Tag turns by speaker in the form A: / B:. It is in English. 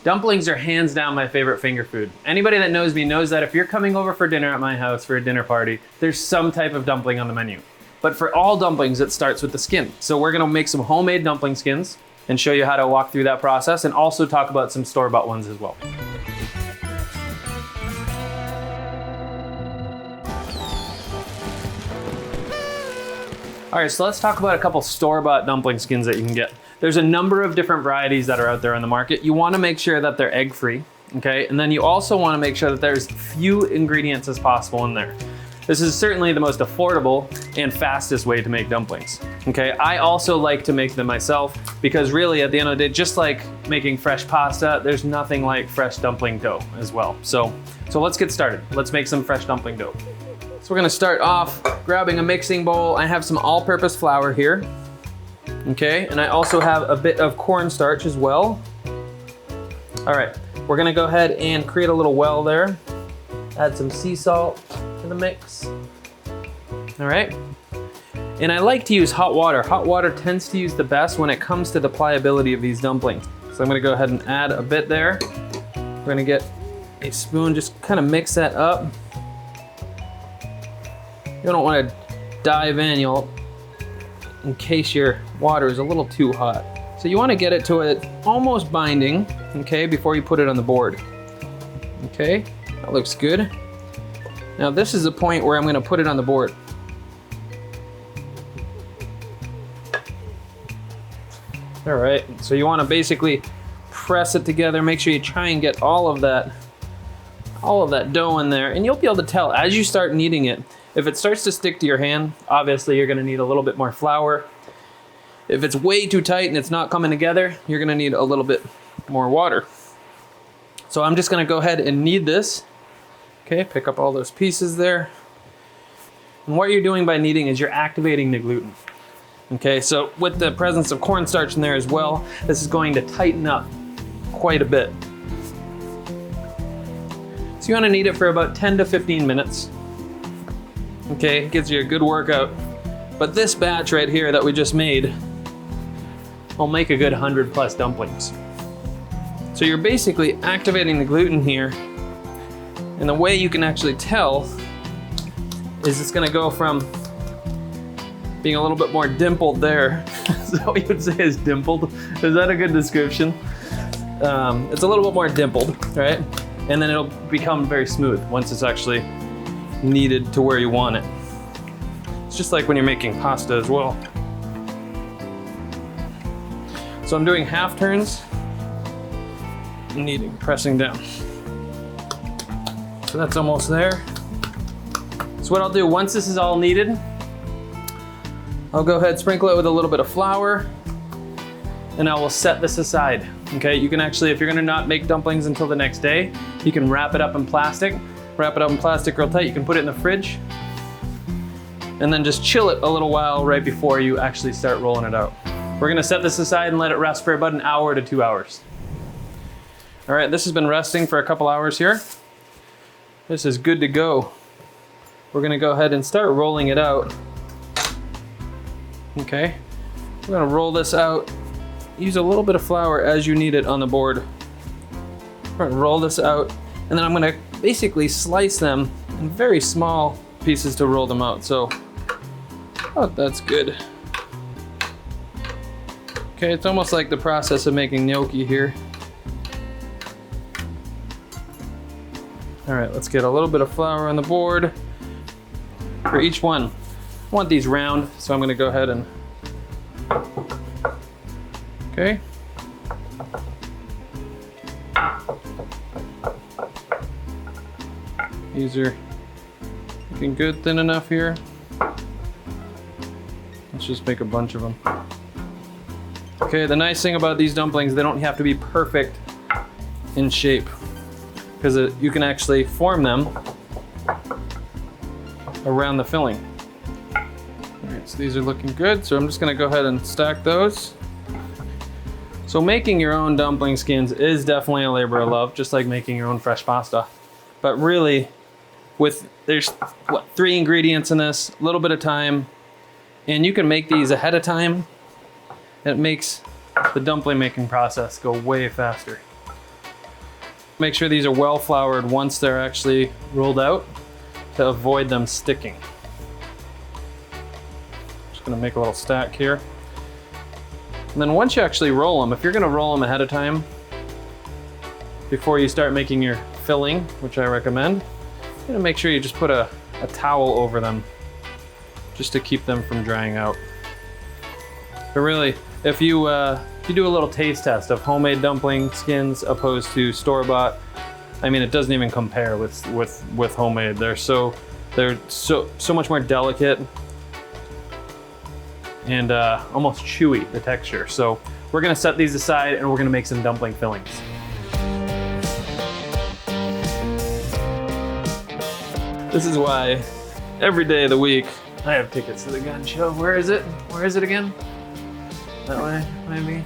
A: Dumplings are hands down my favorite finger food. Anybody that knows me knows that if you're coming over for dinner at my house for a dinner party, there's some type of dumpling on the menu. But for all dumplings, it starts with the skin. So we're gonna make some homemade dumpling skins and show you how to walk through that process and also talk about some store-bought ones as well. All right, so let's talk about a couple store-bought dumpling skins that you can get. There's a number of different varieties that are out there on the market. You wanna make sure that they're egg-free, okay? And then you also wanna make sure that there's few ingredients as possible in there. This is certainly the most affordable and fastest way to make dumplings, okay? I also like to make them myself because really at the end of the day, just like making fresh pasta, there's nothing like fresh dumpling dough as well. So let's get started. Let's make some fresh dumpling dough. So we're gonna start off grabbing a mixing bowl. I have some all-purpose flour here. Okay, and I also have a bit of cornstarch as well. All right, we're gonna go ahead and create a little well there. Add some sea salt to the mix. All right, and I like to use hot water. Hot water tends to use the best when it comes to the pliability of these dumplings. So I'm gonna go ahead and add a bit there. We're gonna get a spoon, just kind of mix that up. You don't wanna dive in, in case your water is a little too hot. So you wanna get it to it almost binding, okay, before you put it on the board. Okay, that looks good. Now this is the point where I'm gonna put it on the board. All right, so you wanna basically press it together, make sure you try and get all of that dough in there, and you'll be able to tell as you start kneading it. If it starts to stick to your hand, obviously you're gonna need a little bit more flour. If it's way too tight and it's not coming together, you're gonna need a little bit more water. So I'm just gonna go ahead and knead this. Okay, pick up all those pieces there. And what you're doing by kneading is you're activating the gluten. Okay, so with the presence of cornstarch in there as well, this is going to tighten up quite a bit. So you wanna knead it for about 10 to 15 minutes. Okay, gives you a good workout. But this batch right here that we just made will make a good 100 plus dumplings. So you're basically activating the gluten here. And the way you can actually tell is it's gonna go from being a little bit more dimpled there. Is that what you would say is dimpled? Is that a good description? It's a little bit more dimpled, right? And then it'll become very smooth once it's actually kneaded to where you want it. It's just like when you're making pasta as well. So I'm doing half turns, kneading, pressing down. So that's almost there. So what I'll do, once this is all kneaded, I'll go ahead, sprinkle it with a little bit of flour, and I will set this aside. Okay, you can actually, if you're gonna not make dumplings until the next day, you can wrap it up in plastic. Wrap it up in plastic real tight. You can put it in the fridge and then just chill it a little while right before you actually start rolling it out. We're gonna set this aside and let it rest for about an hour to 2 hours. All right, this has been resting for a couple hours here. This is good to go. We're gonna go ahead and start rolling it out. Okay, we're gonna roll this out. Use a little bit of flour as you need it on the board. We're gonna roll this out, and then I'm gonna basically slice them in very small pieces to roll them out. So, oh, that's good. Okay, it's almost like the process of making gnocchi here. All right, let's get a little bit of flour on the board for each one. I want these round, so I'm gonna go ahead and, okay. These are looking good, thin enough here. Let's just make a bunch of them. Okay, the nice thing about these dumplings, they don't have to be perfect in shape because you can actually form them around the filling. All right, so these are looking good. So I'm just gonna go ahead and stack those. So making your own dumpling skins is definitely a labor of love, just like making your own fresh pasta. But really, there's what, 3 ingredients in this, a little bit of time, and you can make these ahead of time. It makes the dumpling making process go way faster. Make sure these are well floured once they're actually rolled out to avoid them sticking. Just gonna make a little stack here. And then once you actually roll them, if you're gonna roll them ahead of time, before you start making your filling, which I recommend, you're gonna make sure you just put a towel over them just to keep them from drying out. But really, if you do a little taste test of homemade dumpling skins opposed to store-bought, I mean, it doesn't even compare with homemade. They're so much more delicate and almost chewy, the texture. So we're gonna set these aside and we're gonna make some dumpling fillings. This is why every day of the week I have tickets to the gun show. Where is it? Where is it again? That way, maybe.